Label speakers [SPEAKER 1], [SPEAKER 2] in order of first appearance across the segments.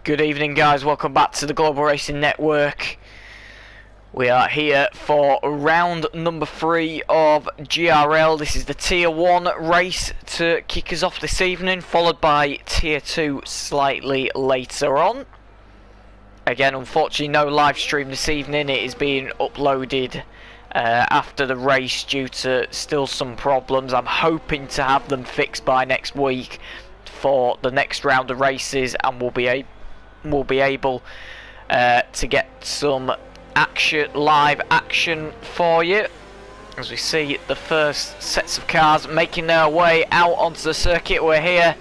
[SPEAKER 1] Good evening, guys. Welcome back to the Global Racing Network. We are here for round number 3 of GRL. This is the Tier 1 race to kick us off this evening, followed by Tier 2 slightly later on. Again, unfortunately, no live stream this evening. It is being uploaded after the race due to still some problems. I'm hoping to have them fixed by next week for the next round of races, and we'll be able to get some live action for you as we see the first sets of cars making their way out onto the circuit. We're here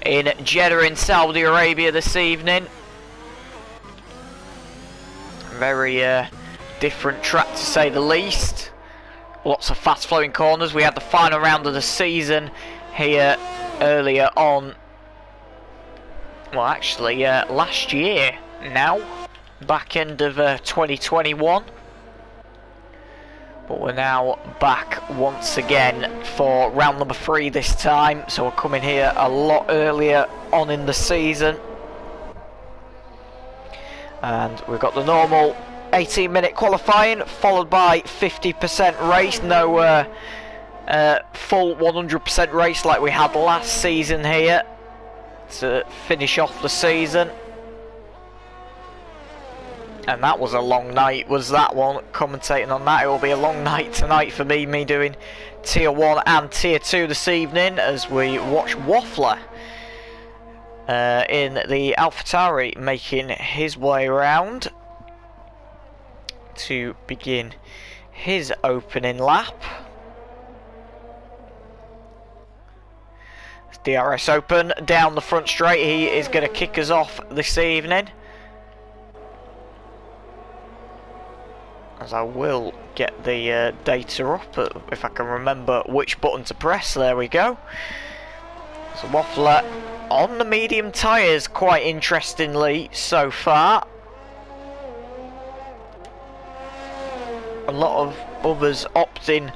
[SPEAKER 1] in Jeddah in Saudi Arabia this evening. Very different track to say the least. Lots of fast flowing corners. We had the final round of the season here earlier on. Well, actually, last year now, back end of 2021. But we're now back once again for round number 3 this time. So we're coming here a lot earlier on in the season. And we've got the normal 18-minute qualifying, followed by 50% race. No full 100% race like we had last season here to finish off the season. And that was a long night, was that one, commentating on that. It will be a long night tonight for me doing Tier 1 and Tier 2 this evening as we watch Waffler in the AlphaTauri making his way around to begin his opening lap. DRS open down the front straight. He is going to kick us off this evening, as I will get the data up if I can remember which button to press. There we go. So Waffler on the medium tyres, quite interestingly so far. A lot of others opting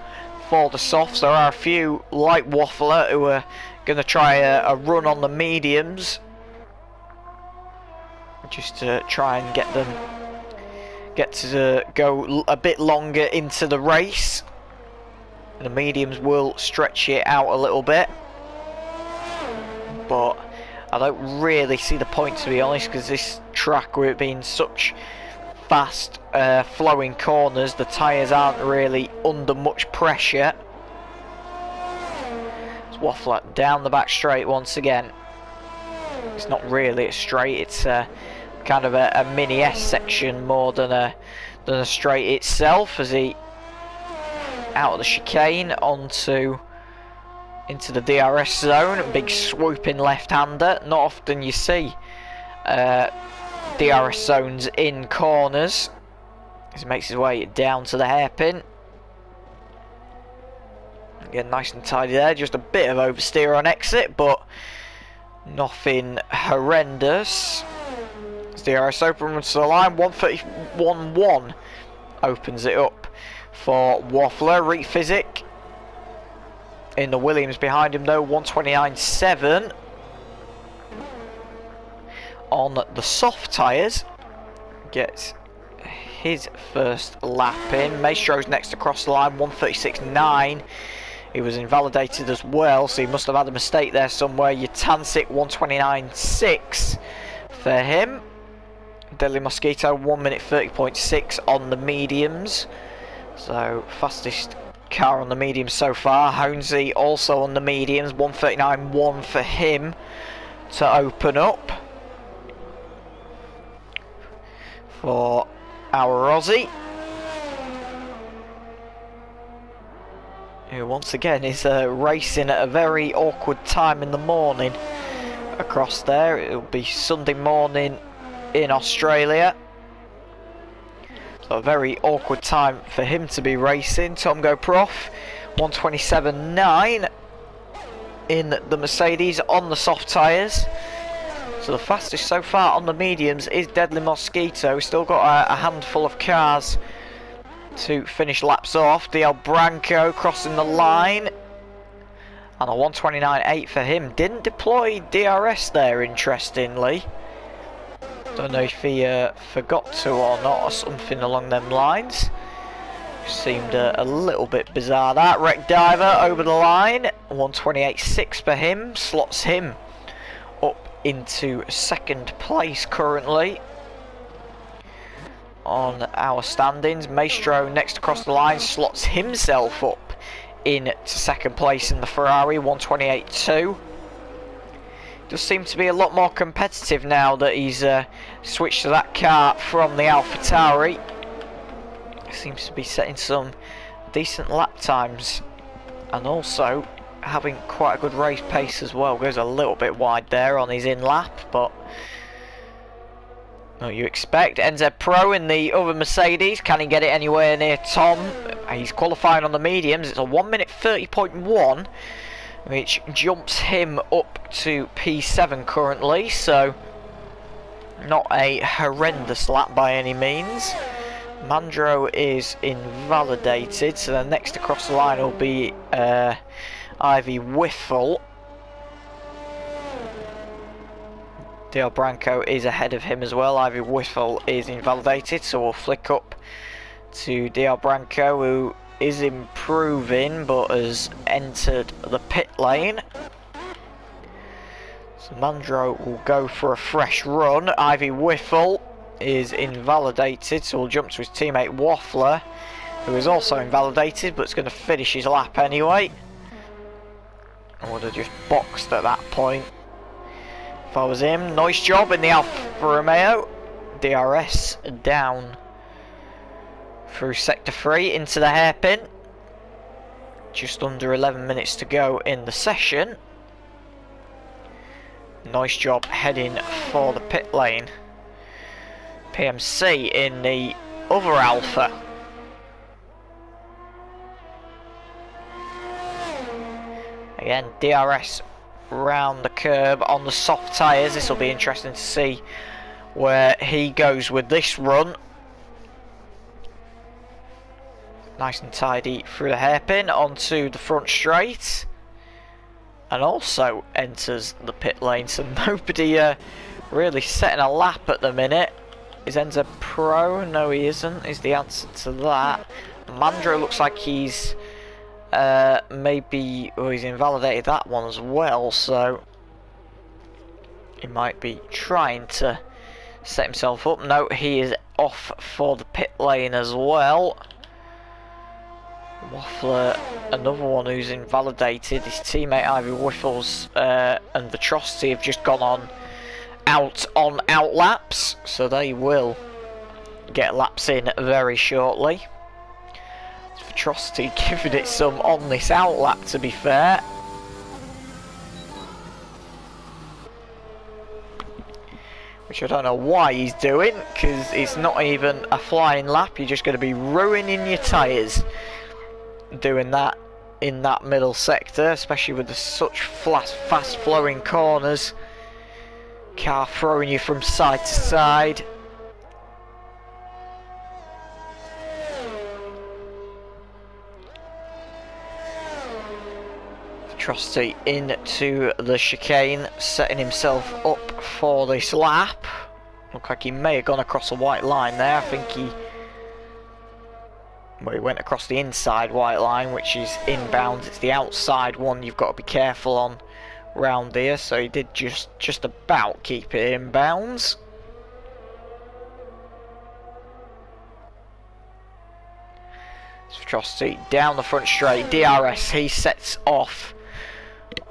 [SPEAKER 1] for the softs. There are a few like Waffler who are going to try a run on the mediums just to try and get to go a bit longer into the race. The mediums will stretch it out a little bit, but I don't really see the point, to be honest, because this track, with it being such fast flowing corners, the tyres aren't really under much pressure. It's Waffler down the back straight once again. It's not really a straight, it's kind of a mini S section more than a straight itself, as he out of the chicane into the DRS zone. Big swooping left-hander. Not often you see DRS zones in corners, as he makes his way down to the hairpin. Again, nice and tidy there. Just a bit of oversteer on exit, but nothing horrendous. DRS open to the line. 1:31.1 opens it up for Waffler. Rephysic in the Williams behind him though. 1:29.7 on the soft tyres. Gets his first lap in. Maestro's next across the line. 1:36.9. He was invalidated as well, so he must have had a mistake there somewhere. Yatancic 1:29.6 for him. Deadly Mosquito 1:30.6 on the mediums. So fastest car on the mediums so far. Honesy also on the mediums. 1:39.1 for him to open up for our Aussie, who once again is racing at a very awkward time in the morning across there. It'll be Sunday morning in Australia, so a very awkward time for him to be racing. Tom Go Prof 1:27.9 in the Mercedes on the soft tyres. So the fastest so far on the mediums is Deadly Mosquito. Still got a handful of cars to finish laps off. DL Branco crossing the line, and a 1:29.8 for him. Didn't deploy DRS there, interestingly. Don't know if he forgot to or not, or something along them lines. Seemed a little bit bizarre that. Wreck Diver over the line, 128.6 for him, slots him up into second place currently on our standings. Maestro next across the line slots himself up into second place in the Ferrari, 128.2. Does seem to be a lot more competitive now that he's switched to that car from the AlphaTauri. Seems to be setting some decent lap times and also having quite a good race pace as well. Goes a little bit wide there on his in lap, but what you expect. NZ Pro in the other Mercedes, can he get it anywhere near Tom? He's qualifying on the mediums. It's a 1 minute 30.1, which jumps him up to P7 currently, so not a horrendous lap by any means. Mandro is invalidated, so then next across the line will be Ivy Whiffle. Del Branco is ahead of him as well. Ivy Whiffle is invalidated, so we'll flick up to Del Branco, who is improving but has entered the pit lane. So Mandro will go for a fresh run. Ivy Whiffle is invalidated, so we'll jump to his teammate Waffler, who is also invalidated but is going to finish his lap anyway. I would have just boxed at that point if I was him. Nice job in the Alfa Romeo. DRS down through sector 3 into the hairpin. Just under 11 minutes to go in the session. Nice job heading for the pit lane. PMC in the other Alpha. Again, DRS round the curb on the soft tyres. This will be interesting to see where he goes with this run. Nice and tidy through the hairpin onto the front straight, and also enters the pit lane. So nobody really setting a lap at the minute. Is Enzo Pro? No, he isn't, is the answer to that. Mandro looks like he's maybe, oh, he's invalidated that one as well, so he might be trying to set himself up. No, he is off for the pit lane as well. Waffler, another one who's invalidated. His teammate Ivy Whiffles and the Trosty have just gone on out laps, so they will get laps in very shortly. Trosty giving it some on this out lap, to be fair. Which I don't know why he's doing, because it's not even a flying lap. You're just going to be ruining your tyres doing that in that middle sector, especially with such fast flowing corners. Car throwing you from side to side. Trusty into the chicane, setting himself up for this lap. Look like he may have gone across a white line there. I think he went across the inside white line, which is inbound. It's the outside one you've got to be careful on round here. So he did just about keep it inbounds. Trusty down the front straight. DRS, he sets off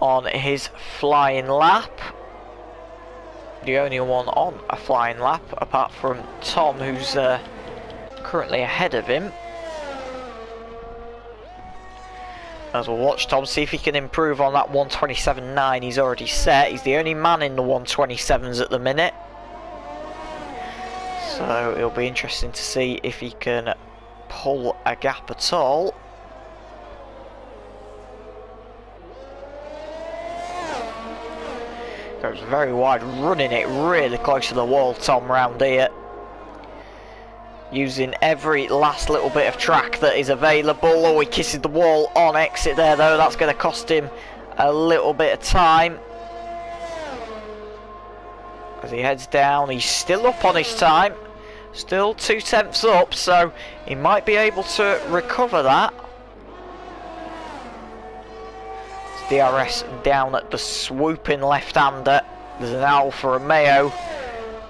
[SPEAKER 1] on his flying lap. The only one on a flying lap apart from Tom, who's currently ahead of him. As we'll watch Tom see if he can improve on that 127.9 he's already set. He's the only man in the 127s at the minute, so it'll be interesting to see if he can pull a gap at all. Goes very wide, running it really close to the wall, Tom, round here. Using every last little bit of track that is available. Oh, he kisses the wall on exit there, though. That's going to cost him a little bit of time. as he heads down. He's still up on his time, still 2/10 up, so he might be able to recover that. It's DRS down at the swooping left-hander. There's an Alfa Romeo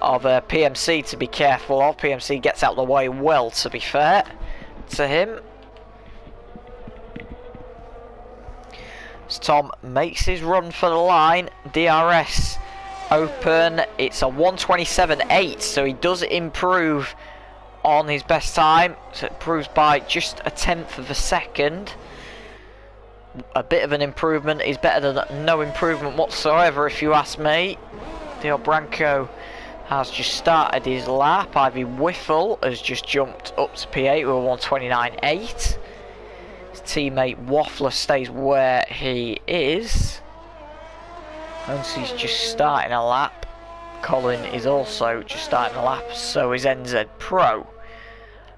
[SPEAKER 1] of PMC to be careful of. PMC gets out of the way well, to be fair to him. As Tom makes his run for the line, DRS open. It's a 1:27.8, so he does improve on his best time. So it improves by just 1/10 of a second. A bit of an improvement is better than no improvement whatsoever, if you ask me. Del Branco has just started his lap. Ivy Whiffle has just jumped up to P8 with a 1:29.8. His teammate Waffler stays where he is. Hunsey's just starting a lap. Colin is also just starting a lap. So is NZ Pro.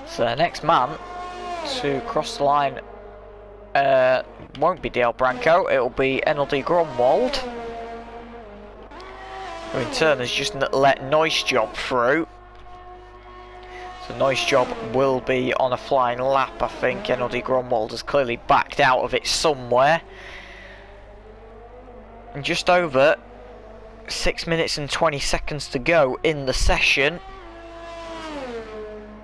[SPEAKER 1] So the next man to cross the line won't be Del Branco. It'll be NLD Gromwald, who in turn has just let Noise Job through. So Noise Job will be on a flying lap, I think. NLD Gromwald has clearly backed out of it somewhere. And just over 6 minutes and 20 seconds to go in the session.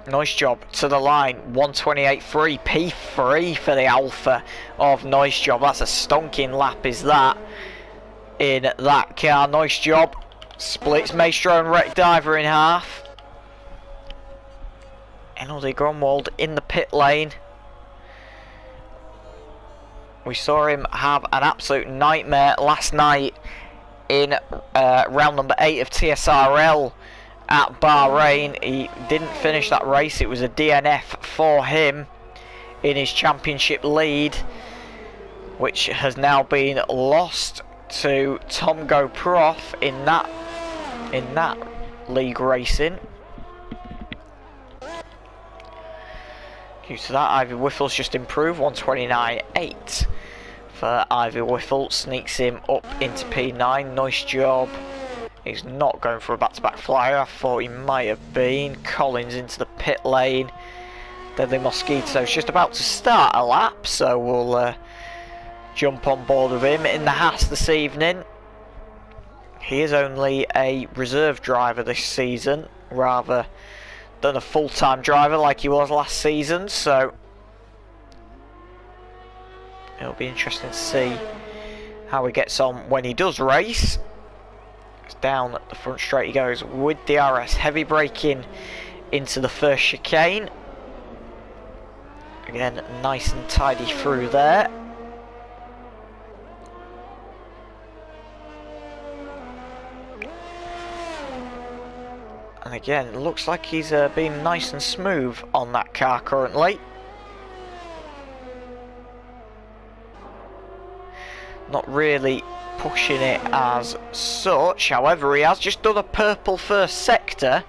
[SPEAKER 1] Noise Job to the line, 1:28.3, P3 for the Alpha of Noise Job. That's a stonking lap, is that, in that car. Noise Job splits Maestro and Wreck Diver in half. NLD Gromwald in the pit lane. We saw him have an absolute nightmare last night in round number 8 of TSRL at Bahrain. He didn't finish that race. It was a DNF for him in his championship lead, which has now been lost to Tom Go Prof in that league racing. Due to that, Ivy Whiffle's just improved, 1:29.8 for Ivy Whiffle, sneaks him up into P9. Nice job. He's not going for a back-to-back flyer. I thought he might have been. Collins into the pit lane. Deadly Mosquito's just about to start a lap, so we'll jump on board with him in the Haas this evening. He is only a reserve driver this season, rather than a full-time driver like he was last season, so it'll be interesting to see how he gets on when he does race. It's down at the front straight he goes with DRS, heavy braking into the first chicane. Again, nice and tidy through there. And again, it looks like he's been nice and smooth on that car currently. Not really pushing it as such. However, he has just done a purple first sector.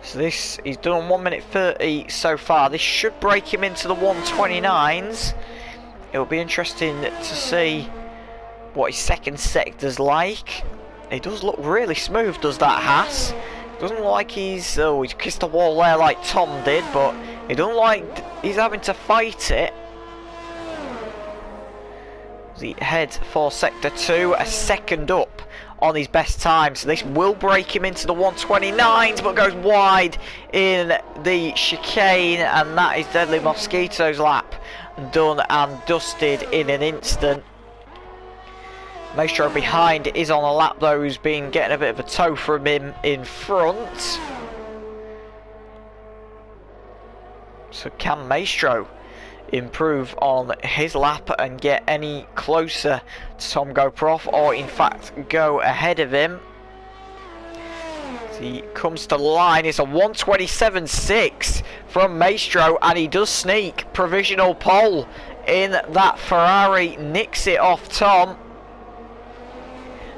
[SPEAKER 1] So this, he's done 1:30 so far. This should break him into the 1:29s. It'll be interesting to see what his second sector's like. He does look really smooth, does that Haas? Doesn't look like he's kissed the wall there like Tom did, but he doesn't like he's having to fight it. He heads for sector 2, a second up on his best time, so this will break him into the 1:29s, but goes wide in the chicane, and that is Deadly Mosquito's lap done and dusted in an instant. Maestro behind is on a lap though, who's been getting a bit of a tow from him in front. So can Maestro improve on his lap and get any closer to Tom Go Prof, or in fact go ahead of him? As he comes to the line, it's a 1:27.6 from Maestro, and he does sneak provisional pole in that Ferrari, nicks it off Tom.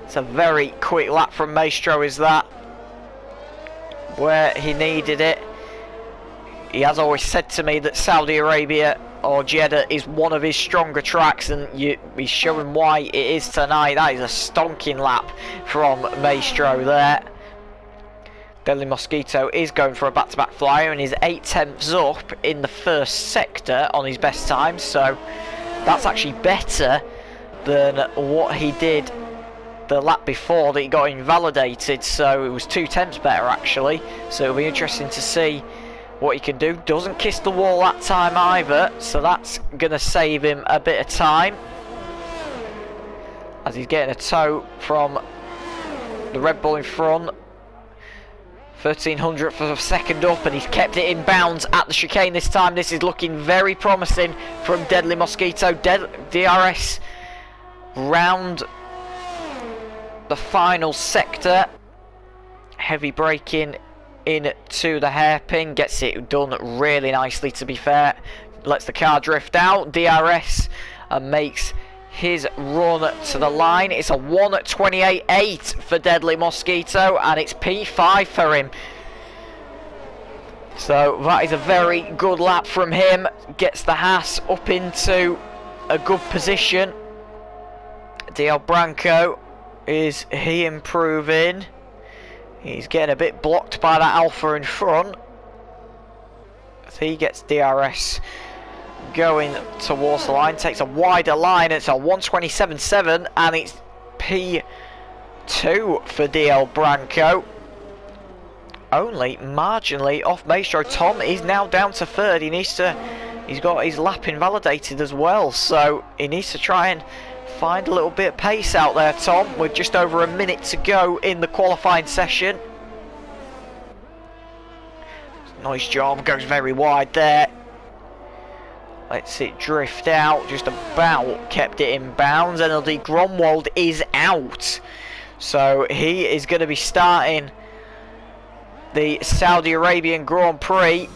[SPEAKER 1] It's a very quick lap from Maestro, is that, where he needed it. He has always said to me that Saudi Arabia or Jeddah is one of his stronger tracks, and he's showing why it is tonight. That is a stonking lap from Maestro there. Deadly Mosquito is going for a back-to-back flyer and is 8 tenths up in the first sector on his best time, so that's actually better than what he did the lap before that he got invalidated, so it was 2 tenths better actually. So it'll be interesting to see what he can do. Doesn't kiss the wall that time either, so that's going to save him a bit of time, as he's getting a tow from the Red Bull in front. 1300th of a second up, and he's kept it in bounds at the chicane this time. This is looking very promising from Deadly Mosquito. DRS round the final sector. Heavy braking into the hairpin, gets it done really nicely, to be fair. Lets the car drift out. DRS makes his run to the line. It's a 1:28.8 for Deadly Mosquito, and it's P5 for him. So that is a very good lap from him. Gets the Haas up into a good position. DL Branco, is he improving? He's getting a bit blocked by that Alpha in front. So he gets DRS going towards the line, takes a wider line. It's a 1:27.7, and it's P2 for DL Branco. Only marginally off Maestro. Tom is now down to third. He's got his lap invalidated as well, so he needs to try and find a little bit of pace out there, Tom, with just over a minute to go in the qualifying session. Nice job, goes very wide there. Lets it drift out, just about kept it in bounds. NLD Gromwald is out, so he is going to be starting the Saudi Arabian Grand Prix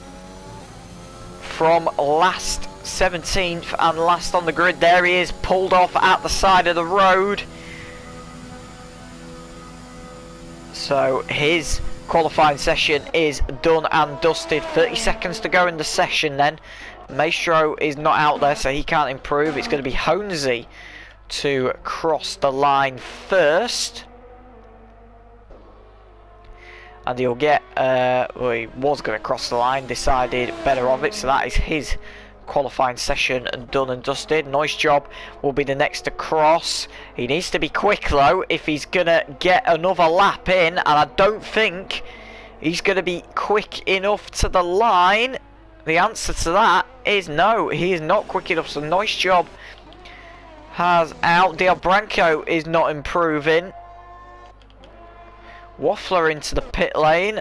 [SPEAKER 1] from last 17th and last on the grid. There he is, pulled off at the side of the road. So his qualifying session is done and dusted. 30 seconds to go in the session then. Maestro is not out there, so he can't improve. It's going to be Honesy to cross the line first. And he'll get, well, he was going to cross the line, decided better of it, so that is his qualifying session done and dusted. Nice job, will be the next to cross. He needs to be quick though if he's going to get another lap in, and I don't think he's going to be quick enough to the line. The answer to that is no, he is not quick enough, so nice job has out. Del Branco is not improving. Waffler into the pit lane.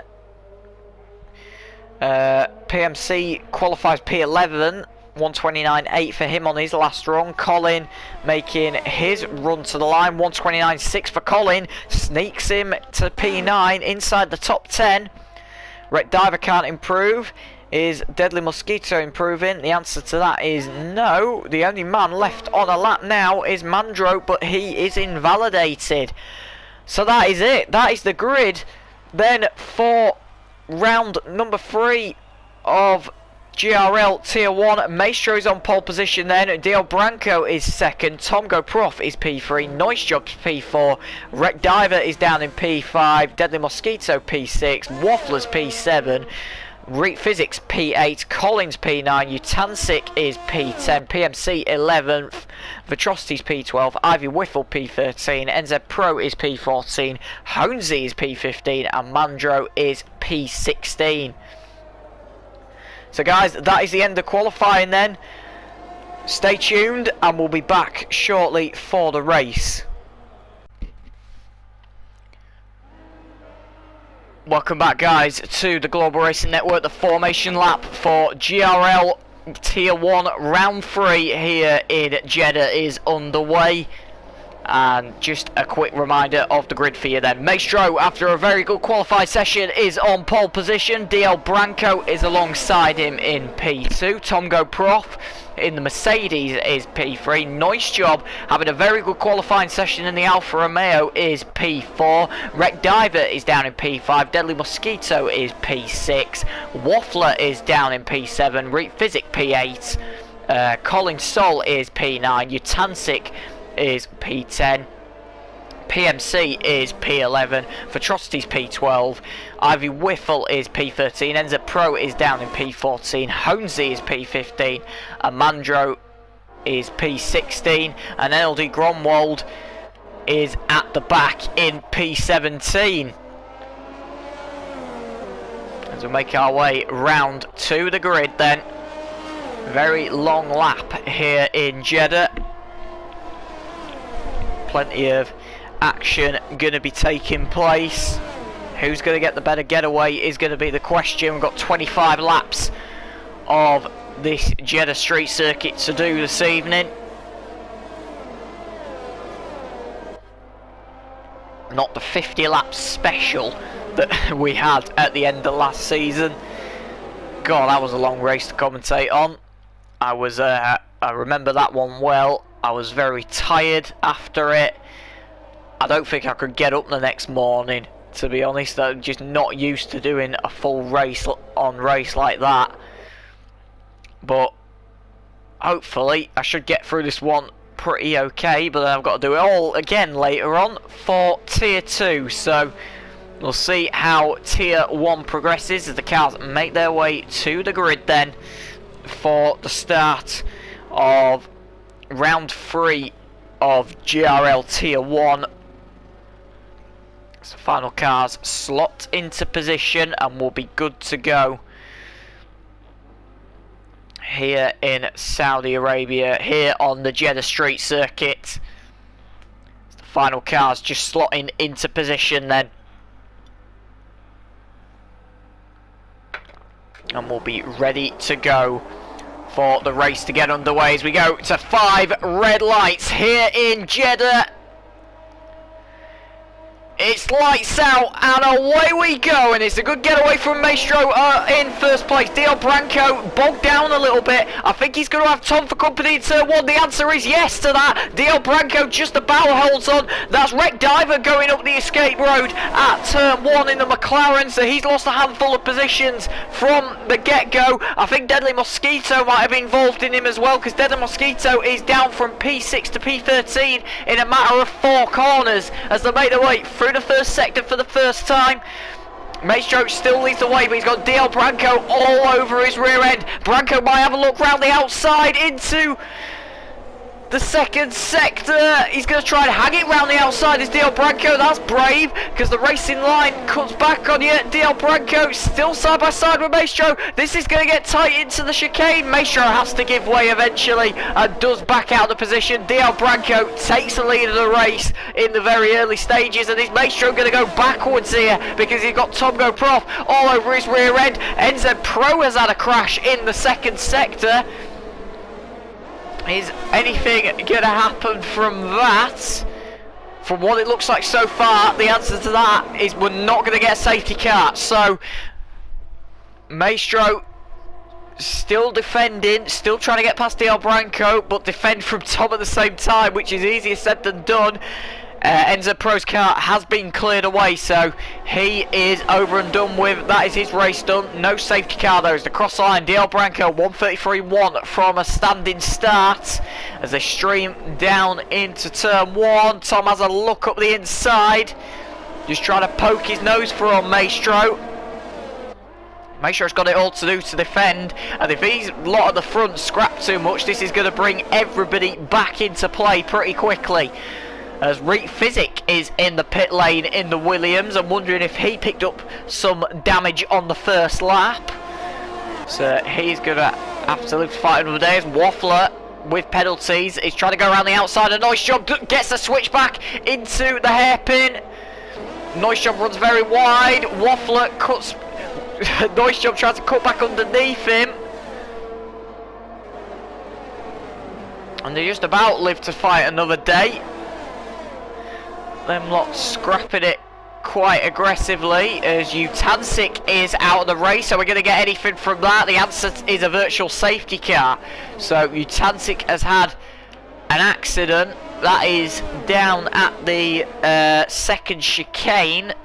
[SPEAKER 1] PMC qualifies P11, 1:29.8 for him on his last run. Colin making his run to the line, 1:29.6 for Colin, sneaks him to P9 inside the top 10. Wreck Diver can't improve. Is Deadly Mosquito improving? The answer to that is no. The only man left on a lap now is Mandro, but he is invalidated. So that is it. That is the grid then for round number 3 of GRL Tier 1. Maestro is on pole position then. Del Branco is second. Tom Go Prof is P3. Nice job P4. Wreck Diver is down in P5. Deadly Mosquito P6. Waffler's P7. Physics P8, Collins P9, Utancic is P10, PMC 11th, Vitrocity's P12, Ivy Whiffle P13, NZ Pro is P14, Honesy is P15, and Mandro is P16. So guys, that is the end of qualifying then. Stay tuned and we'll be back shortly for the race. Welcome back guys to the Global Racing Network. The formation lap for GRL Tier 1 Round 3 here in Jeddah is underway. And just a quick reminder of the grid for you then. Maestro, after a very good qualified session, is on pole position. DL Branco is alongside him in P2. Tom Go Prof in the Mercedes is P3. Nice job, having a very good qualifying session in the Alfa Romeo is P4. Wreck Diver is down in P5. Deadly Mosquito is P6. Waffler is down in P7. Reap Physic P8. Colin Sol is P9. Utancic is P10. PMC is P11, Atrocity's P12, Ivy Whiffle is P13, NZ Pro is down in P14, Honesy is P15, Amandro is P16, and LD Gromwald is at the back in P17. As we make our way round to the grid then. Very long lap here in Jeddah. Plenty of action going to be taking place. Who's going to get the better getaway is going to be the question. We've got 25 laps of this Jeddah street circuit to do this evening. Not the 50 lap special that we had at the end of last season. God, that was a long race to commentate on. I remember that one well. I was very tired after it. I don't think I could get up the next morning, to be honest. I'm just not used to doing a full race like that. But hopefully I should get through this one pretty okay, but then I've got to do it all again later on for Tier 2. So we'll see how Tier 1 progresses as the cars make their way to the grid then for the start of round 3 of GRL Tier 1. So final cars slot into position and we'll be good to go here in Saudi Arabia, here on the Jeddah street circuit. The final cars just slotting into position then. And we'll be ready to go for the race to get underway as we go to 5 red lights here in Jeddah. It's lights out and away we go, and it's a good getaway from Maestro in first place. Diel Branco bogged down a little bit. I think he's going to have Tom for company in turn 1. The answer is yes to that. Diel Branco just about holds on. That's Wreck Diver going up the escape road at turn 1 in the McLaren, so he's lost a handful of positions from the get-go. I think Deadly Mosquito might have been involved in him as well, because Deadly Mosquito is down from P6 to P13 in a matter of 4 corners as they make their way through the first sector for the first time. Maestro still leads the way, but he's got DL Branco all over his rear end. Branco might have a look round the outside into the second sector. He's going to try and hang it round the outside as DL Branco. That's brave, because the racing line cuts back on you. DL Branco still side by side with Maestro. This is going to get tight into the chicane. Maestro has to give way eventually and does back out the position. DL Branco takes the lead of the race in the very early stages, and is Maestro going to go backwards here because he's got Tomgo Prof all over his rear end. NZ Pro has had a crash in the second sector. Is anything going to happen from that? From what it looks like so far, the answer to that is we're not going to get a safety car. So Maestro still defending, still trying to get past DL Branco, but defend from Tom at the same time, which is easier said than done. Enzo Pro's car has been cleared away, so he is over and done with. That is his race done. No safety car though as the cross line. DL Branco 133.1 from a standing start as they stream down into turn 1. Tom has a look up the inside, just trying to poke his nose through on Maestro. Maestro's got it all to do to defend, and if he's lot at the front scrap too much, this is going to bring everybody back into play pretty quickly. As Reet Physic is in the pit lane in the Williams. I'm wondering if he picked up some damage on the first lap. So he's going to have to live to fight another day. As Waffler with penalties is trying to go around the outside. A nice job, gets the switch back into the hairpin. Nice job, runs very wide. Waffler cuts. Nice job, tries to cut back underneath him. And they just about live to fight another day. Them lots scrapping it quite aggressively as Utancic is out of the race. So we're going to get anything from that. The answer is a virtual safety car. So Utancic has had an accident. That is down at the second chicane.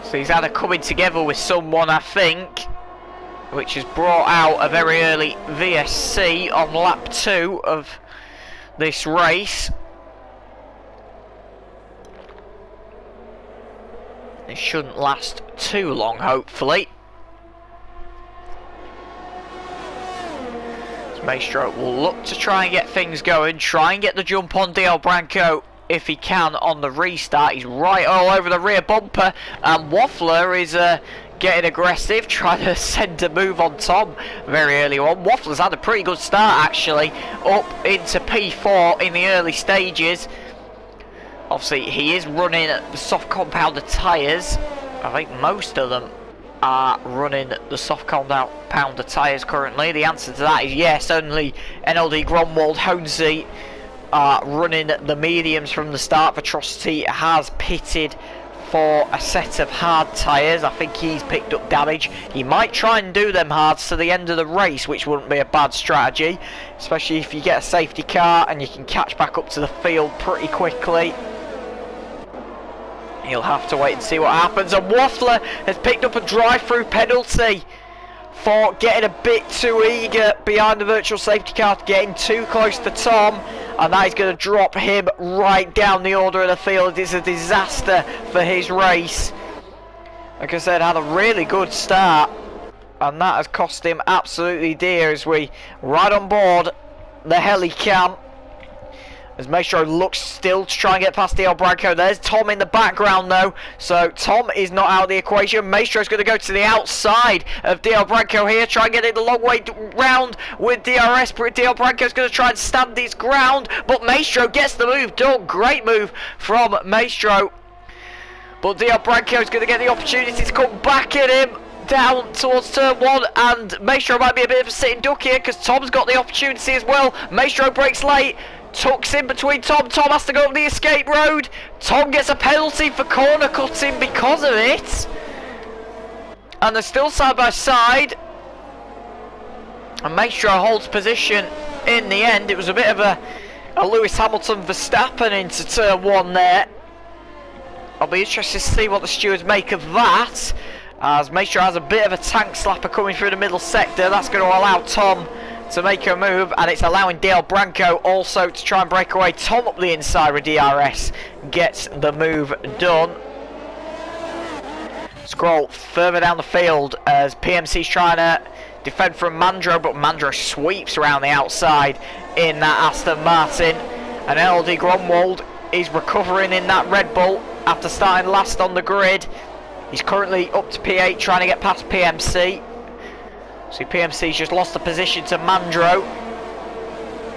[SPEAKER 1] So he's had a coming together with someone, I think, which has brought out a very early VSC on lap 2 of this race. It shouldn't last too long, hopefully. So Maestro will look to try and get things going, try and get the jump on DL Branco if he can on the restart. He's right all over the rear bumper, and Waffler is getting aggressive, trying to send a move on Tom very early on. Waffler's had a pretty good start actually, up into P4 in the early stages. Obviously he is running the soft compounded tyres. I think most of them are running the soft compounded tyres currently. The answer to that is yes. Only NLD Gromwald Honesy are running the mediums from the start. Atrocity has pitted for a set of hard tyres. I think he's picked up damage. He might try and do them hards to the end of the race, which wouldn't be a bad strategy, especially if you get a safety car and you can catch back up to the field pretty quickly. He'll have to wait and see what happens. And Waffler has picked up a drive-through penalty for getting a bit too eager behind the virtual safety car, getting too close to Tom, and that is going to drop him right down the order of the field. It's a disaster for his race. Like I said, had a really good start, and that has cost him absolutely dear as we ride on board the heli-cam. As Maestro looks still to try and get past DL Branco. There's Tom in the background though, so Tom is not out of the equation. Maestro's going to go to the outside of DL Branco here, try and get it the long way round with DRS, but DL Branco's going to try and stand his ground, but Maestro gets the move done. Great move from Maestro, but DL Branco's going to get the opportunity to come back at him down towards turn 1, and Maestro might be a bit of a sitting duck here because Tom's got the opportunity as well. Maestro breaks late, tucks in between Tom. Tom has to go up the escape road. Tom gets a penalty for corner cutting because of it, and they're still side by side, and Maestro holds position in the end. It was a bit of a Lewis Hamilton Verstappen into turn 1 there. I'll be interested to see what the stewards make of that, as Maestro has a bit of a tank slapper coming through the middle sector. That's going to allow Tom to make a move, and it's allowing DL Branco also to try and break away. Tom up the inside with DRS gets the move done. Scroll further down the field as PMC's trying to defend from Mandro, but Mandro sweeps around the outside in that Aston Martin, and LD Gromwald is recovering in that Red Bull after starting last on the grid. He's currently up to P8 trying to get past PMC. See, PMC's just lost the position to Mandro,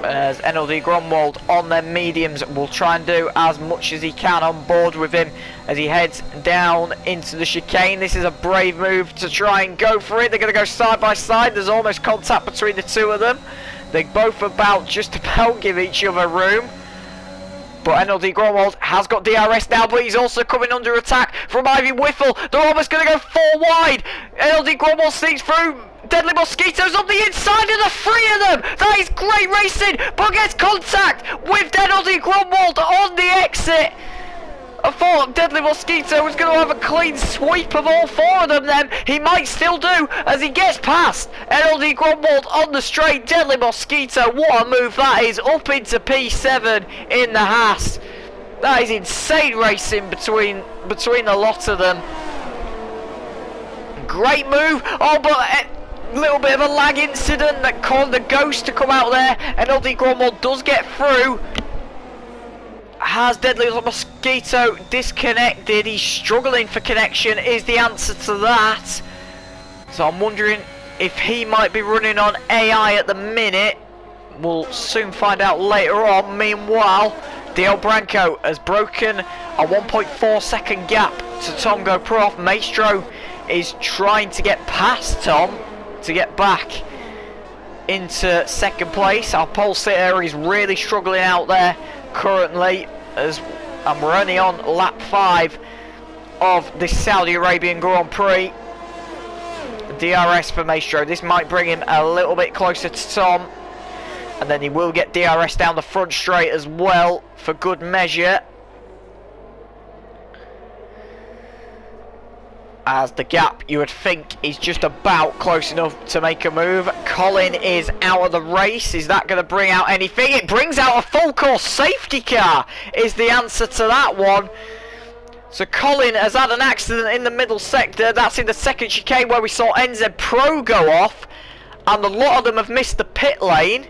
[SPEAKER 1] as NLD Gromwald on their mediums will try and do as much as he can on board with him as he heads down into the chicane. This is a brave move to try and go for it. They're going to go side by side. There's almost contact between the two of them. They both just about give each other room. But NLD Gromwald has got DRS now, but he's also coming under attack from Ivy Whiffle. They're almost going to go 4 wide. NLD Gromwald sneaks through. Deadly Mosquitoes on the inside of the 3 of them. That is great racing, but gets contact with NLD Gromwald on the exit. I thought Deadly Mosquito was going to have a clean sweep of all 4 of them then. He might still do as he gets past NLD Gromwald on the straight. Deadly Mosquito, what a move that is, up into P7 in the Haas. That is insane racing between the lot of them. Great move. Oh, but a little bit of a lag incident that caused the Ghost to come out there. NLD Gromwald does get through. Has Deadly Mosquito disconnected? He's struggling for connection is the answer to that. So I'm wondering if he might be running on AI at the minute. We'll soon find out later on. Meanwhile, DL Branco has broken a 1.4 second gap to Tom GoPro. Maestro is trying to get past Tom to get back into second place. Our pole sitter is really struggling out there currently, and we're only on lap 5 of this Saudi Arabian Grand Prix. DRS for Maestro. This might bring him a little bit closer to Tom, and then he will get DRS down the front straight as well for good measure, as the gap you would think is just about close enough to make a move. Colin is out of the race. Is that going to bring out anything? It brings out a full course safety car is the answer to that one. So Colin has had an accident in the middle sector. That's in the second chicane where we saw NZ Pro go off. And a lot of them have missed the pit lane.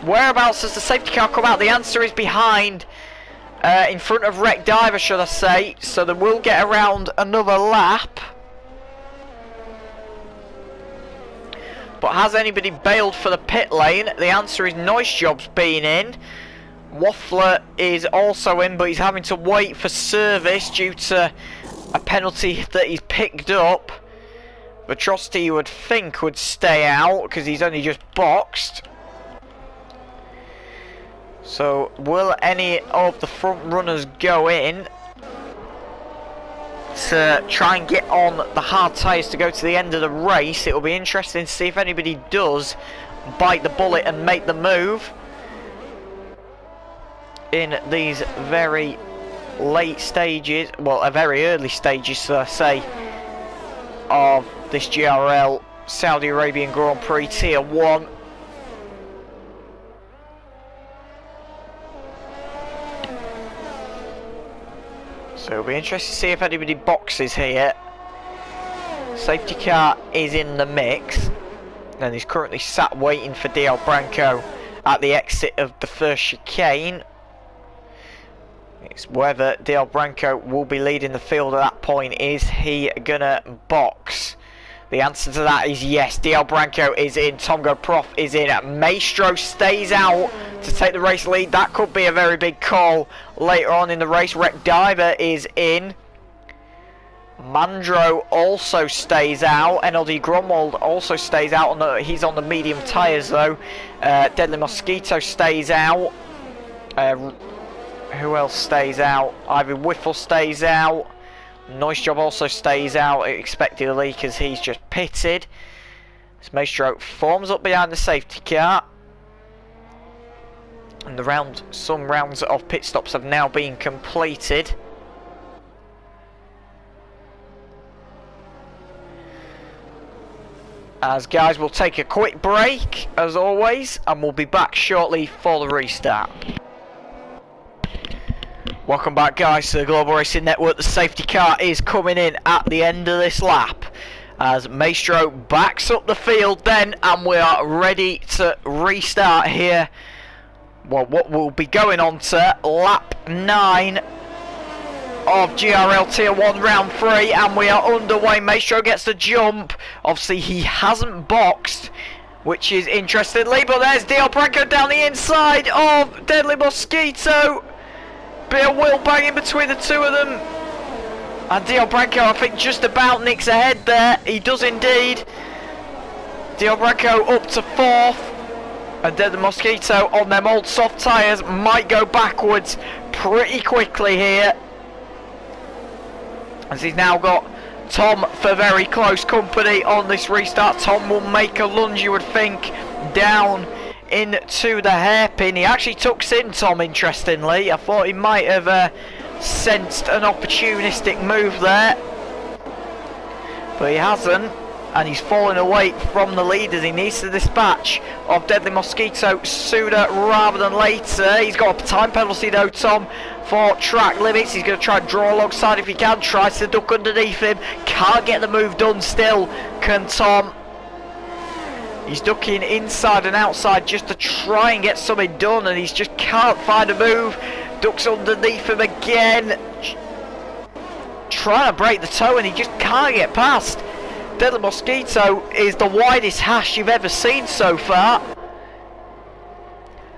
[SPEAKER 1] Whereabouts does the safety car come out? The answer is behind. In front of Wreck Diver, should I say. So they will get around another lap. But has anybody bailed for the pit lane? The answer is Noise Job's been in. Waffler is also in, but he's having to wait for service due to a penalty that he's picked up. Atrocity, you would think, would stay out because he's only just boxed. So will any of the front runners go in to try and get on the hard tyres to go to the end of the race? It will be interesting to see if anybody does bite the bullet and make the move in these very late stages, well, very early stages, so I say, of this GRL Saudi Arabian Grand Prix Tier 1. So it'll be interesting to see if anybody boxes here. Safety car is in the mix, and he's currently sat waiting for DL Branco at the exit of the first chicane. It's whether DL Branco will be leading the field at that point. Is he gonna box? The answer to that is yes. DL Branco is in. Tomgo Prof is in. Maestro stays out to take the race lead. That could be a very big call later on in the race. Wreck Diver is in. Mandro also stays out. NLD Gromwald also stays out. He's on the medium tyres though. Deadly Mosquito stays out. Who else stays out? Ivy Whiffle stays out. Noise Job also stays out expectedly because he's just pitted. This Maestro forms up behind the safety car. And some rounds of pit stops have now been completed. As guys, we'll take a quick break as always, and we'll be back shortly for the restart. Welcome back guys to the Global Racing Network. The safety car is coming in at the end of this lap as Maestro backs up the field then, and we are ready to restart here. Well, what will be going on to lap 9 of GRL Tier 1 round 3, and we are underway. Maestro gets the jump. Obviously he hasn't boxed, which is interestingly, but there's DL Branco down the inside of Deadly Mosquito. Bit of wheel banging between the two of them, and DL Branco I think just about nicks ahead there. He does indeed. DL Branco up to 4th, and then the Mosquito on them old soft tyres might go backwards pretty quickly here, as he's now got Tom for very close company on this restart. Tom will make a lunge, you would think, down into the hairpin. He actually tucks in, Tom, interestingly. I thought he might have sensed an opportunistic move there, but he hasn't, and he's falling away from the leaders. He needs to dispatch of Deadly Mosquito sooner rather than later. He's got a time penalty though, Tom, for track limits. He's going to try and draw alongside if he can. Tries to duck underneath him. Can't get the move done still, can Tom. He's ducking inside and outside just to try and get something done, and he's just can't find a move. Ducks underneath him again, trying to break the toe, and he just can't get past. Deadly Mosquito is the widest hash you've ever seen so far.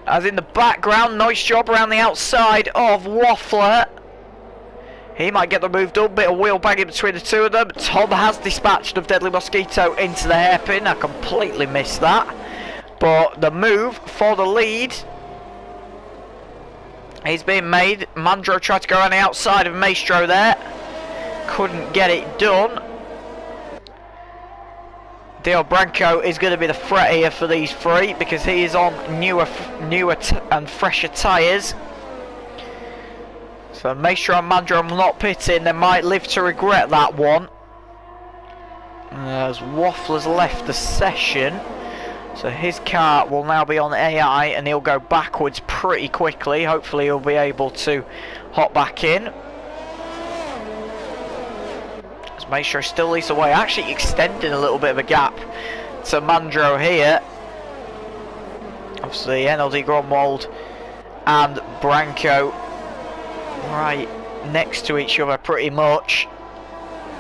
[SPEAKER 1] As in the background, Noise Job around the outside of Waffler. He might get the move done. Bit of wheel banging between the two of them. Tom has dispatched of Deadly Mosquito into the hairpin. I completely missed that. But the move for the lead is being made. Mandro tried to go around the outside of Maestro there. Couldn't get it done. DL Branco is going to be the threat here for these three because he is on newer and fresher tyres. So Maestro and Mandro will not pit in. They might live to regret that one. As Waffler's left the session, so his car will now be on AI, and he'll go backwards pretty quickly. Hopefully he'll be able to hop back in. Maestro still leads the way, actually extending a little bit of a gap to Mandro here. Obviously NLD Gromwald and Branco right next to each other pretty much.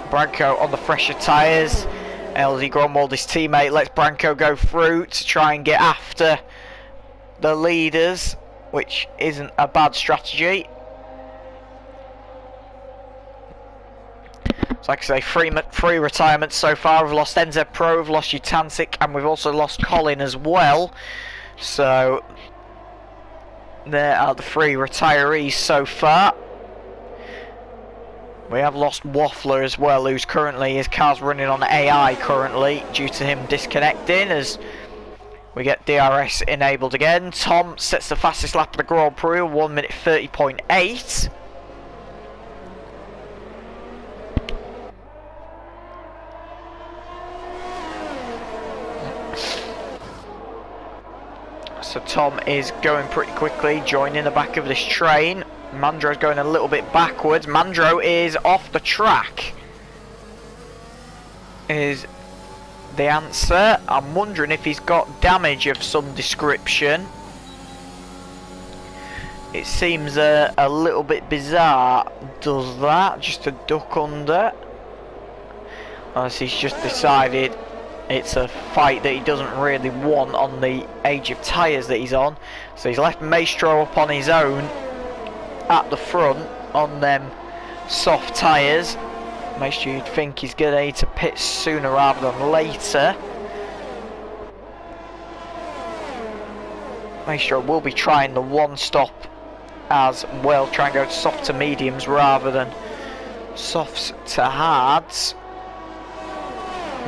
[SPEAKER 1] Branco on the fresher tyres. NLD Gromwald, his teammate, lets Branco go through to try and get after the leaders, which isn't a bad strategy. So like I say, three retirements so far. We've lost NZ Pro, we've lost Utancic, and we've also lost Colin as well. So there are the 3 retirees so far. We have lost Waffler as well, who's currently, his car's running on AI currently due to him disconnecting as we get DRS enabled again. Tom sets the fastest lap of the Grand Prix, 1 minute 30.8. So Tom is going pretty quickly, joining the back of this train. Mandro's going a little bit backwards. Mandro is off the track, is the answer. I'm wondering if he's got damage of some description. It seems a little bit bizarre, does that, just to duck under. Unless he's just decided it's a fight that he doesn't really want on the age of tyres that he's on. So he's left Maestro up on his own at the front on them soft tyres. Maestro, you'd think he's going to need to pit sooner rather than later. Maestro will be trying the one stop as well, try and go to soft to mediums rather than softs to hards,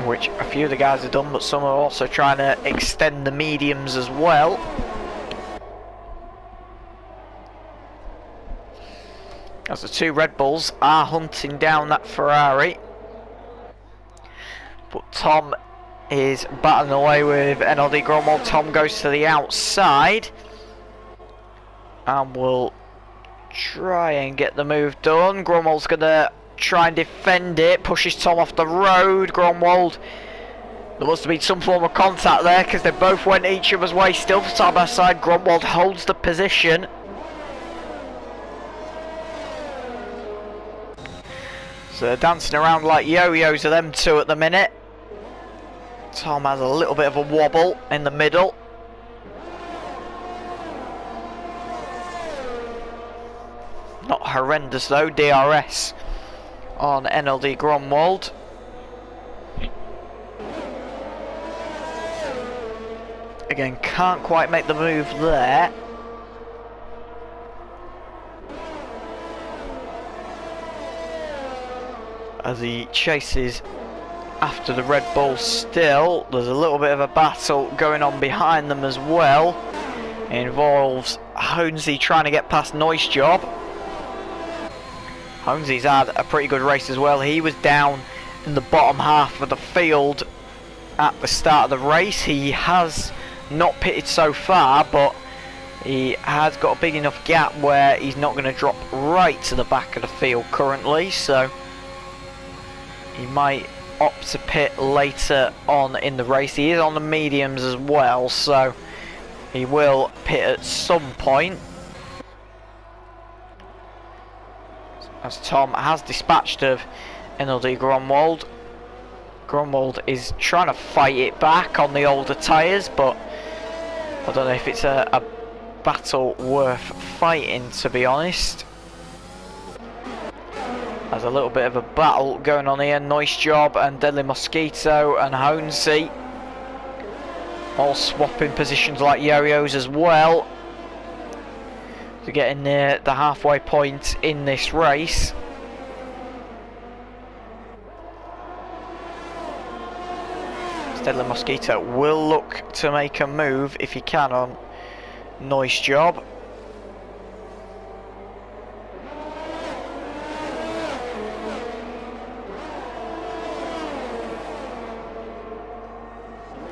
[SPEAKER 1] which a few of the guys have done, but some are also trying to extend the mediums as well. As the 2 Red Bulls are hunting down that Ferrari. But Tom is battling away with NLD Gromwald. Tom goes to the outside and will try and get the move done. Gromwald's going to try and defend it, pushes Tom off the road. Gromwald, there must have been some form of contact there because they both went each other's way, still side by side. Gromwald holds the position. So they're dancing around like yo-yos of them two at the minute. Tom has a little bit of a wobble in the middle. Not horrendous though, DRS on NLD Gromwald. Again, can't quite make the move there. As he chases after the Red Bull still, there's a little bit of a battle going on behind them as well. It involves Honesy trying to get past Noise Job. Honesy's had a pretty good race as well. He was down in the bottom half of the field at the start of the race. He has not pitted so far, but he has got a big enough gap where he's not going to drop right to the back of the field currently, so he might opt to pit later on in the race. He is on the mediums as well, so he will pit at some point. As Tom has dispatched of NLD Gromwald. Gromwald is trying to fight it back on the older tyres, but I don't know if it's a battle worth fighting, to be honest. There's a little bit of a battle going on here. Noise Job and Deadly Mosquito and Honesy all swapping positions like yo-yos as well to get in near the halfway point in this race. Deadly Mosquito will look to make a move if he can on Noise Job.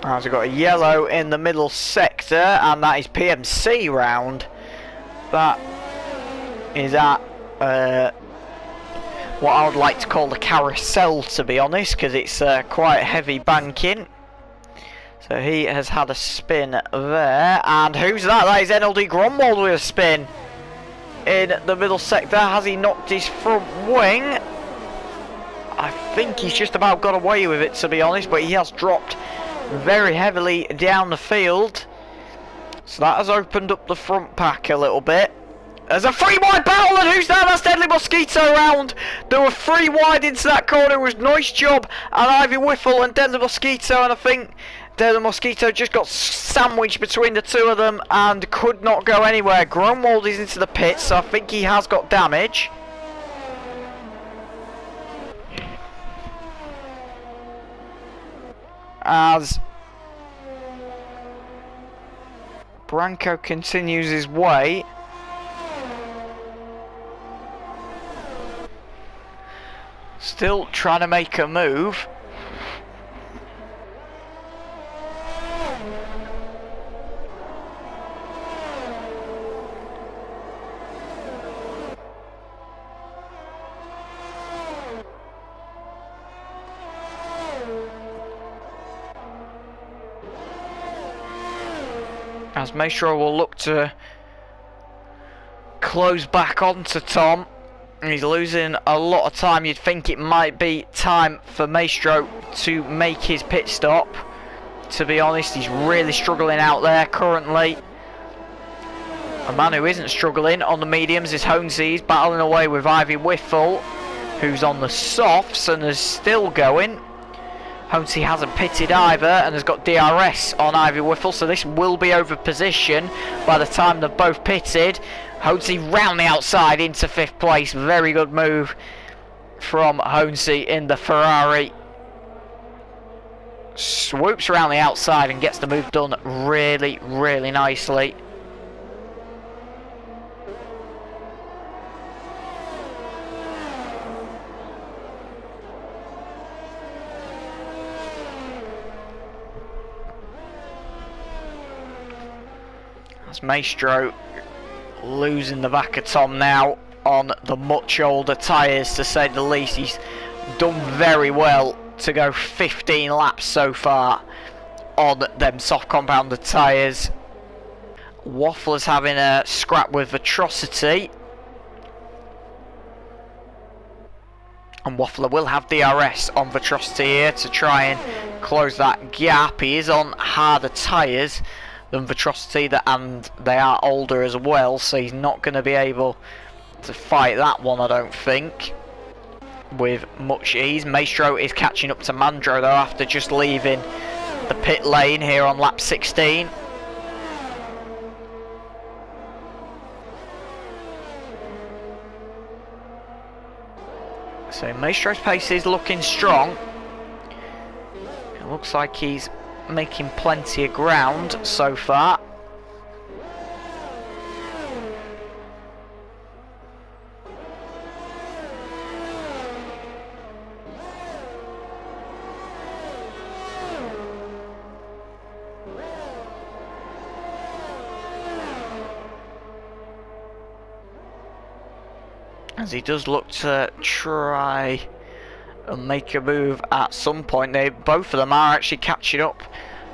[SPEAKER 1] As we've got a yellow in the middle sector, and that is PMC round. That is at what I would like to call the carousel, to be honest, because it's quite heavy banking. So he has had a spin there, and who's that? That is NLD Gromwald with a spin in the middle sector. Has he knocked his front wing? I think he's just about got away with it, to be honest, but he has dropped very heavily down the field. So that has opened up the front pack a little bit. There's a 3 wide battle, and who's that? That's Deadly Mosquito round. There were 3 wide into that corner. It was nice job, and Ivy Whiffle and Deadly Mosquito, and I think Deadly Mosquito just got sandwiched between the two of them and could not go anywhere. Gromwald is into the pits, so I think he has got damage. As Branco continues his way. Still trying to make a move. As Maestro will look to close back onto Tom. He's losing a lot of time. You'd think it might be time for Maestro to make his pit stop. To be honest, he's really struggling out there currently. A man who isn't struggling on the mediums is Honesy. He's battling away with Ivy Whiffle, who's on the softs and is still going. Honesy hasn't pitted either and has got DRS on Ivy Whiffle, so this will be over position by the time they're both pitted. Honesy round the outside into 5th place. Very good move from Honesy in the Ferrari. Swoops around the outside and gets the move done really, really nicely. As Maestro losing the back of Tom now on the much older tyres, to say the least. He's done very well to go 15 laps so far on them soft compounded tyres. Waffler's having a scrap with Atrocity, and Waffler will have DRS on Atrocity here to try and close that gap. He is on harder tyres than Atrocity, and they are older as well, so he's not going to be able to fight that one, I don't think, with much ease. Maestro is catching up to Mandro though after just leaving the pit lane here on lap 16. So Maestro's pace is looking strong. It looks like he's making plenty of ground so far. As he does look to try and make a move at some point. Both of them are actually catching up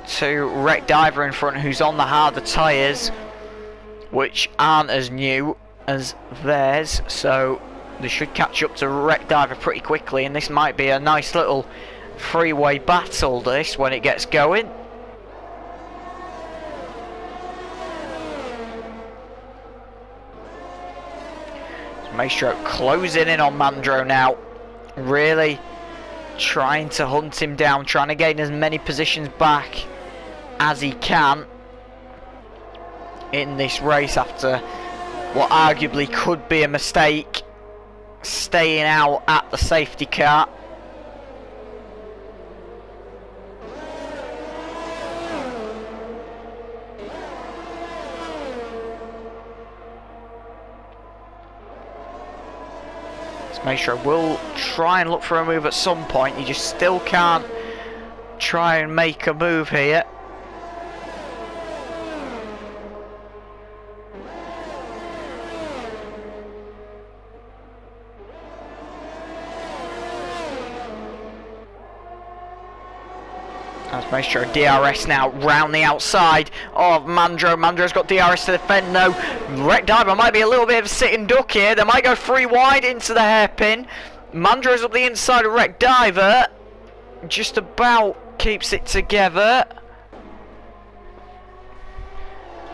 [SPEAKER 1] to Wreck Diver in front, who's on the harder tyres, which aren't as new as theirs, so they should catch up to Wreck Diver pretty quickly, and this might be a nice little freeway battle, this, when it gets going. Maestro closing in on Mandro now, really trying to hunt him down, trying to gain as many positions back as he can in this race after what arguably could be a mistake staying out at the safety car. Maestro will try and look for a move at some point. He just still can't try and make a move here. As Maestro DRS now round the outside of Mandro. Mandro's got DRS to defend though. Wreck Diver might be a little bit of a sitting duck here. They might go 3 wide into the hairpin. Mandro's up the inside of Wreck Diver. Just about keeps it together.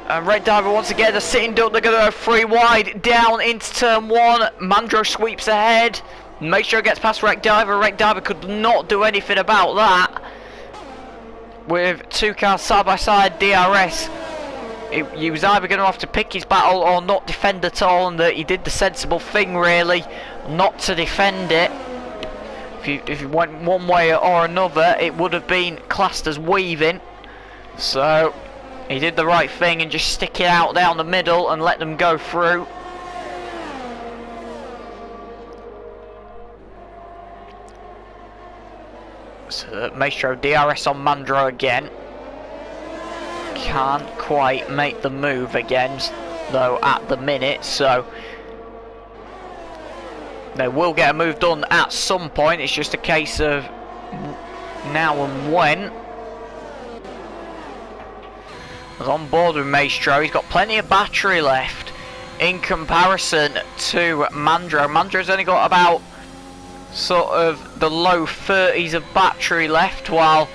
[SPEAKER 1] And Red Diver once again, the sitting duck, they're going to go 3 wide down into turn 1. Mandro sweeps ahead. Maestro gets past Wreck Diver. Wreck Diver could not do anything about that. With 2 cars side by side, DRS, he was either going to have to pick his battle or not defend at all, and that he did the sensible thing really, not to defend it. If you went one way or another, it would have been classed as weaving. So he did the right thing and just stick it out down the middle and let them go through. So Maestro DRS on Mandro again. Can't quite make the move again though at the minute, so they will get a move done at some point. It's just a case of now and when. I was on board with Maestro. He's got plenty of battery left in comparison to Mandro. Mandro's only got about sort of the low 30s of battery left, while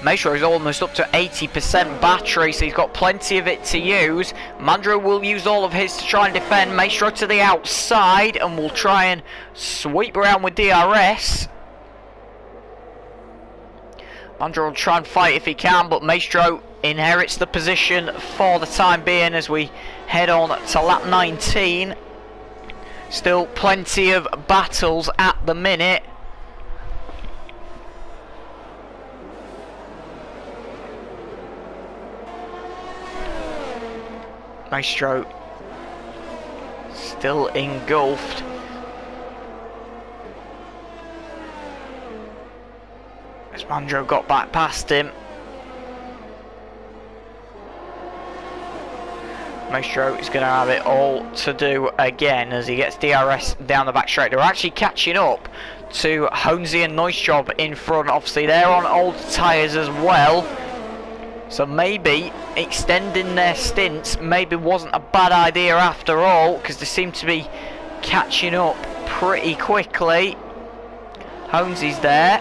[SPEAKER 1] Maestro is almost up to 80% battery, so he's got plenty of it to use. Mandro will use all of his to try and defend. Maestro to the outside and will try and sweep around with DRS. Mandro will try and fight if he can, but Maestro inherits the position for the time being as we head on to lap 19. Still plenty of battles at the minute. Maestro still engulfed. As Mandro got back past him. Maestro is going to have it all to do again as he gets DRS down the back straight. They're actually catching up to Honesy and Noise Job in front. Obviously they're on old tyres as well, so maybe extending their stints maybe wasn't a bad idea after all, because they seem to be catching up pretty quickly. Honesy's there,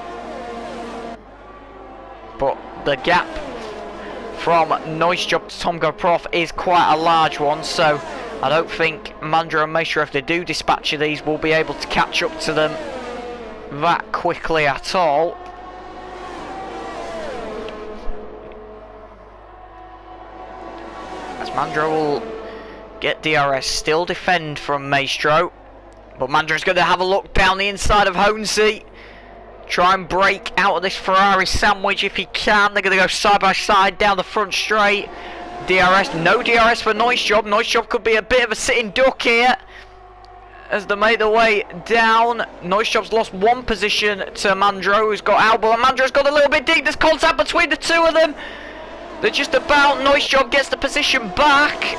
[SPEAKER 1] but the gap from Noise Job to Tom Go Prof is quite a large one, so I don't think Mandro and Maestro, if they do dispatch of these, will be able to catch up to them that quickly at all. As Mandro will get DRS, still defend from Maestro, but Mandro's going to have a look down the inside of Honesy. Try and break out of this Ferrari sandwich if he can. They're going to go side by side down the front straight. DRS, no DRS for Noise Job. Noise Job could be a bit of a sitting duck here as they made their way down. Noise Job's lost 1 position to Mandro, who's got out, but Mandro's got a little bit deep. There's contact between the two of them. They're just about. Noise Job gets the position back.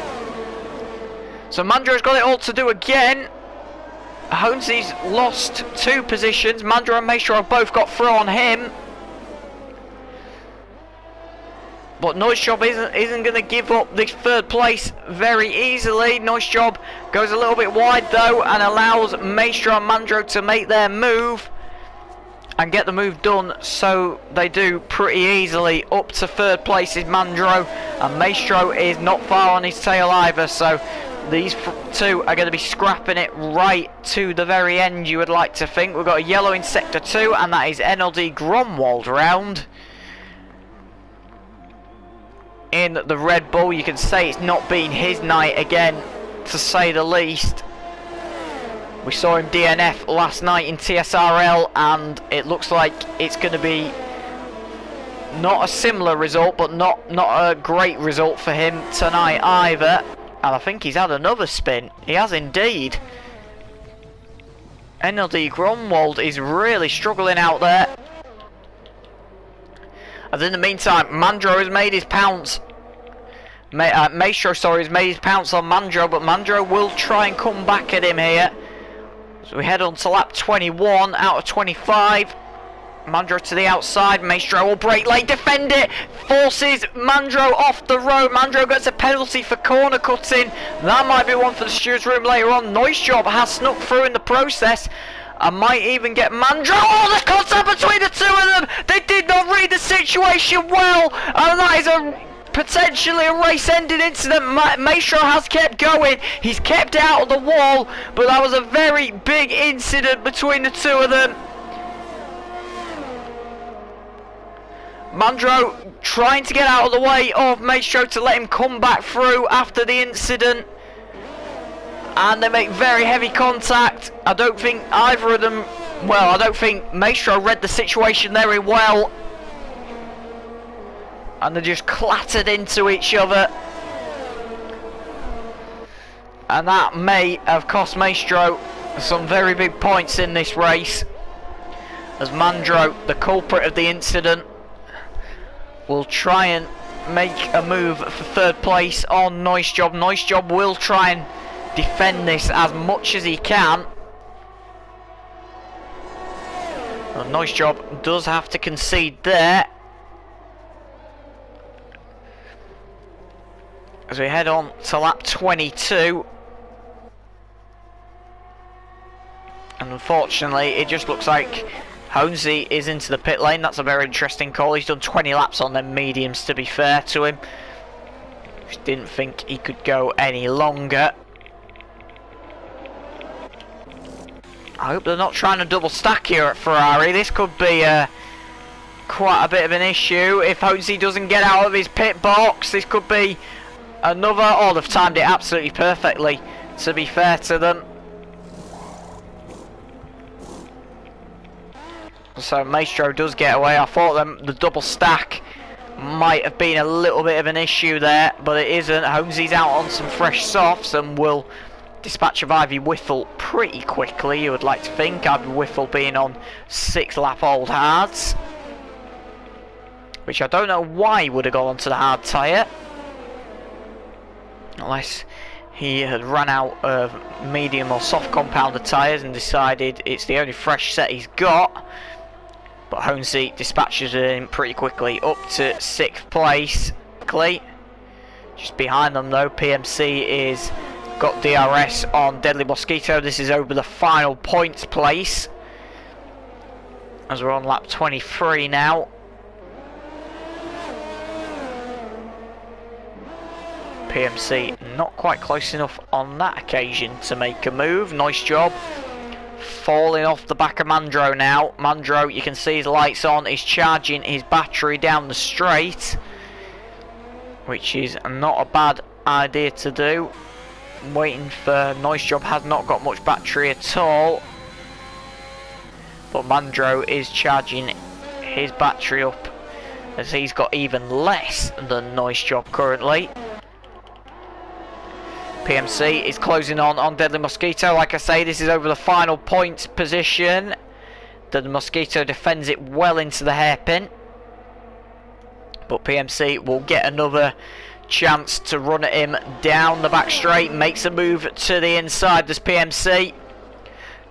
[SPEAKER 1] So Mandro's got it all to do again. Honesy's lost 2 positions. Mandro and Maestro have both got through on him, but Noise Job isn't going to give up this 3rd place very easily. Noise Job goes a little bit wide though and allows Maestro and Mandro to make their move and get the move done, so they do pretty easily. Up to 3rd place is Mandro, and Maestro is not far on his tail either, so these 2 are going to be scrapping it right to the very end, you would like to think. We've got a yellow in Sector 2, and that is NLD Gromwald round. In the Red Bull, you can say it's not been his night again, to say the least. We saw him DNF last night in TSRL, and it looks like it's going to be not a similar result, but not a great result for him tonight either. And I think he's had another spin. He has indeed. NLD Gromwald is really struggling out there. And in the meantime, Mandro has made his pounce. Maestro, sorry, has made his pounce on Mandro, but Mandro will try and come back at him here. So we head on to lap 21 out of 25. Mandro to the outside. Maestro will break late, defend it, forces Mandro off the road. Mandro gets a penalty for corner cutting. That might be one for the stewards room later on. Noise Job has snuck through in the process. I might even get Mandro. Oh, there's contact between the two of them. They did not read the situation well, and that is potentially a race-ending incident. Maestro has kept going. He's kept out of the wall, but that was a very big incident between the two of them. Mandro trying to get out of the way of Maestro to let him come back through after the incident. And they make very heavy contact. I don't think either of them... Well, I don't think Maestro read the situation very well. And they just clattered into each other. And that may have cost Maestro some very big points in this race. As Mandro, the culprit of the incident, will try and make a move for third place on Noise Job. Noise Job will try and defend this as much as he can. Well, Noise Job does have to concede there. As we head on to lap 22. And unfortunately, it just looks like Honesy is into the pit lane. That's a very interesting call. He's done 20 laps on them mediums, to be fair to him. Just didn't think he could go any longer. I hope they're not trying to double stack here at Ferrari. This could be quite a bit of an issue. If Honesy doesn't get out of his pit box, this could be another... Oh, they've timed it absolutely perfectly, to be fair to them. So Maestro does get away. I thought the double stack might have been a little bit of an issue there, but it isn't. Honesy's out on some fresh softs and will dispatch of Ivy Whiffle pretty quickly, you would like to think. Ivy Whiffle being on 6 lap old hards, which I don't know why he would have gone onto the hard tyre, unless he had run out of medium or soft compounded tyres and decided it's the only fresh set he's got. But Honesy dispatches him pretty quickly up to 6th place. Just behind them though, PMC is got DRS on Deadly Mosquito. This is over the final points place, as we're on lap 23 now. PMC not quite close enough on that occasion to make a move. Nice job. Falling off the back of Mandro now. Mandro, you can see his lights on. He's charging his battery down the straight, which is not a bad idea to do. Waiting for Noise Job, has not got much battery at all, but Mandro is charging his battery up, as he's got even less than Noise Job currently. PMC is closing on Deadly Mosquito. Like I say, this is over the final point position. Deadly Mosquito defends it well into the hairpin, but PMC will get another chance to run at him down the back straight. Makes a move to the inside. Does PMC.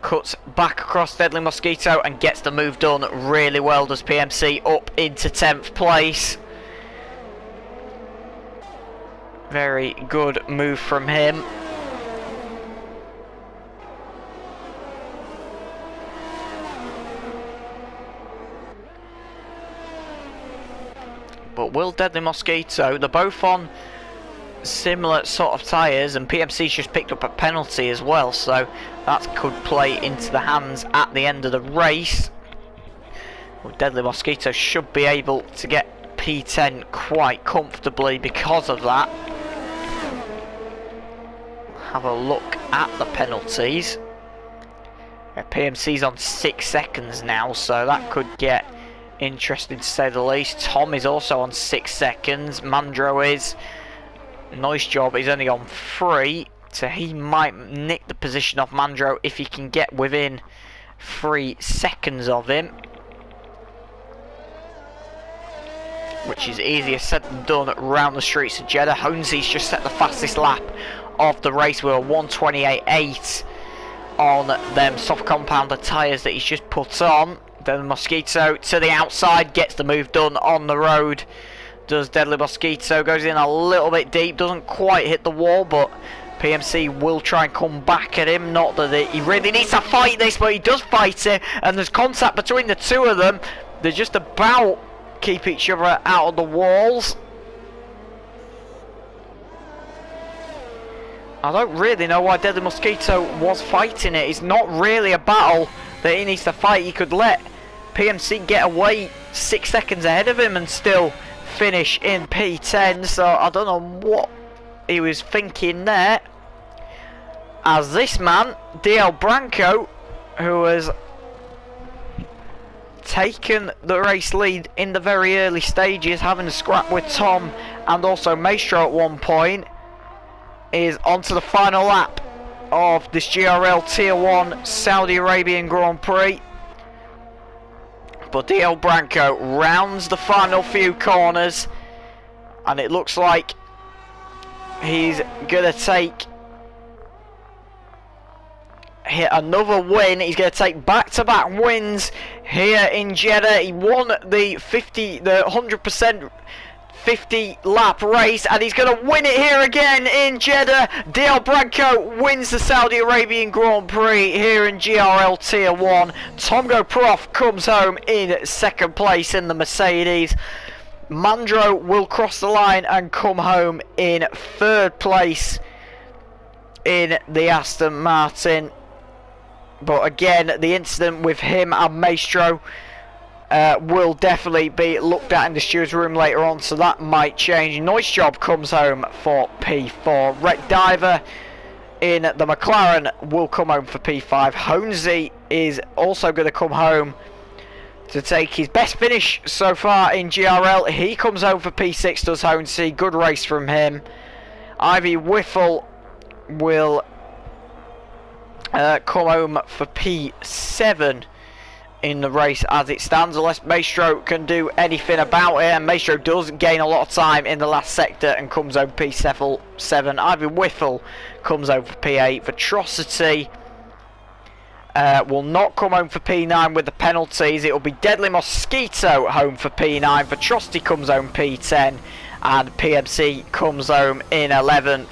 [SPEAKER 1] Cuts back across Deadly Mosquito and gets the move done really well. Does PMC up into 10th place. Very good move from him. But will Deadly Mosquito, they're both on similar sort of tyres, and PMC's just picked up a penalty as well, so that could play into the hands at the end of the race. Well, Deadly Mosquito should be able to get P10 quite comfortably because of that. Have a look at the penalties. PMC's on 6 seconds now, so that could get interesting to say the least. Tom is also on 6 seconds. Mandro is. Noise Job is only on 3, so he might nick the position off Mandro if he can get within 3 seconds of him, which is easier said than done around the streets of Jeddah. Honesy's just set the fastest lap of the race with a 1:28.8 on them soft compounded tyres that he's just put on. Deadly Mosquito to the outside, gets the move done on the road. Does Deadly Mosquito, goes in a little bit deep, doesn't quite hit the wall, but PMC will try and come back at him. Not that he really needs to fight this, but he does fight it, and there's contact between the two of them. They just about keep each other out of the walls. I don't really know why Deadly Mosquito was fighting it. It's not really a battle that he needs to fight. He could let PMC get away 6 seconds ahead of him and still finish in P10. So I don't know what he was thinking there. As this man, DL Branco, who has taken the race lead in the very early stages, having a scrap with Tom and also Maestro at one point, is onto the final lap of this GRL Tier 1 Saudi Arabian Grand Prix. But DL Branco rounds the final few corners, and it looks like he's gonna take another win. He's gonna take back-to-back wins here in Jeddah. He won the 100% 50 lap race, and he's going to win it here again in Jeddah. DL Branco wins the Saudi Arabian Grand Prix here in GRL Tier 1. Tomgo Prof comes home in second place in the Mercedes. Mandro will cross the line and come home in third place in the Aston Martin. But again, the incident with him and Maestro will definitely be looked at in the stewards room later on, so that might change. Noise Job comes home for P4. Wreck Diver in the McLaren will come home for P5. Honesy is also going to come home to take his best finish so far in GRL. He comes home for P6, does Honesy. Good race from him. Ivy Whiffle will come home for P7 in the race as it stands, unless Maestro can do anything about it, and Maestro does gain a lot of time in the last sector and comes home P7. Ivy Whiffle comes home for P8. Atrocity will not come home for P9 with the penalties. It will be Deadly Mosquito home for P9. Atrocity comes home P10, and PMC comes home in 11th.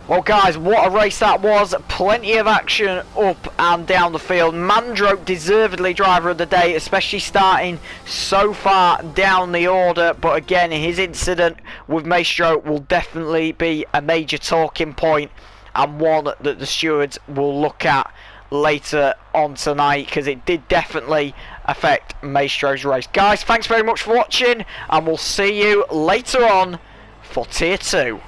[SPEAKER 1] Well guys, what a race that was. Plenty of action up and down the field. Mandro deservedly driver of the day, especially starting so far down the order. But again, his incident with Maestro will definitely be a major talking point, and one that the stewards will look at later on tonight, because it did definitely affect Maestro's race. Guys, thanks very much for watching, and we'll see you later on for Tier 2.